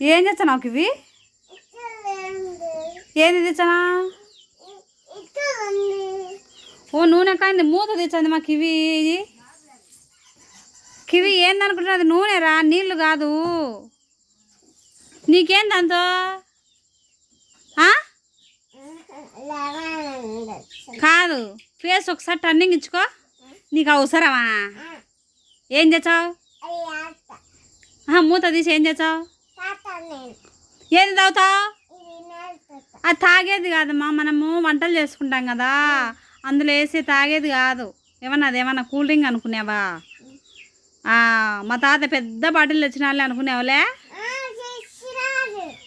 ఏం చేస్తా నాకు ఇవి ఏంది తెచ్చానా ఓ నూనె కాంది మూత తెచ్చింది మాకు కివి ఏందనుకుంటున్నా అది నూనె రా నీళ్ళు కాదు నీకేం దాంతో కాదు ఫేస్ ఒకసారి టర్నింగ్ ఇచ్చుకో నీకు అవసరమా ఏం తెచ్చావు మూత తీసి ఏం తెచ్చావు ఏంది తాగుతావు అది తాగేది కాదమ్మా మనము వంటలు చేసుకుంటాం కదా అందులో వేసి తాగేది కాదు అదేమన్నా కూల్ డ్రింక్ అనుకునేవా మా తాత పెద్ద బాటిల్ తెచ్చిన వాళ్ళే అనుకునేవాళ్ళే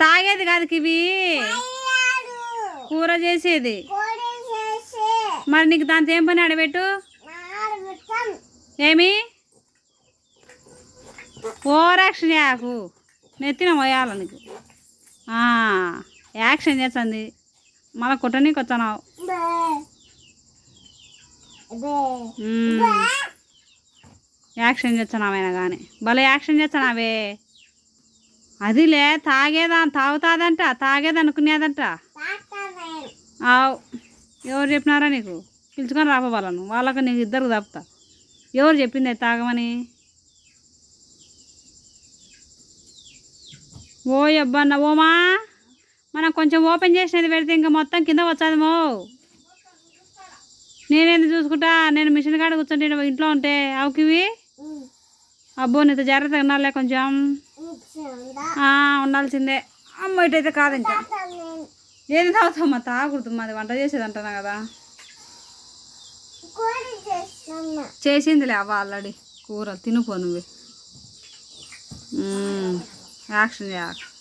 తాగేది కాదు కివి కూర చేసేది మరి నీకు దాంతో ఏం పని ఆడబెట్టు ఏమి ఓవర్ యాక్షన్ యాకు నెత్తిన పోయాల నీకు యాక్షన్ చేస్తుంది మళ్ళీ కుట్టనీకి వచ్చానావు యాక్షన్ చేస్తున్నావైనా కానీ భలే యాక్షన్ చేస్తున్నావే అదిలే తాగుతాదంట తాగేది అనుకునేదంట ఎవరు చెప్పినారా నీకు పిలుచుకొని రాపోవాలను వాళ్ళకు నీకు ఇద్దరికి తప్పుతా ఎవరు చెప్పింది తాగమని ఓ అబ్బన్న ఓమా మనం కొంచెం ఓపెన్ చేసినది పెడితే ఇంకా మొత్తం కింద వచ్చేది మో నేనేంది చూసుకుంటా నేను మిషన్ కాడ కూర్చుంటే ఇంట్లో ఉంటే అవుకివి అబ్బో నీతో జాగ్రత్తగా ఉండాలే కొంచెం ఉండాల్సిందే అమ్మ ఇటైతే కాదు ఇంకా ఏది తాగుతామ్మా తాగకూడదు మాది వంట చేసేది అంటున్నా కదా చేసిందిలే అవ్వ ఆల్రెడీ కూర తినుపో నువ్వు యాక్షన్ చేయకు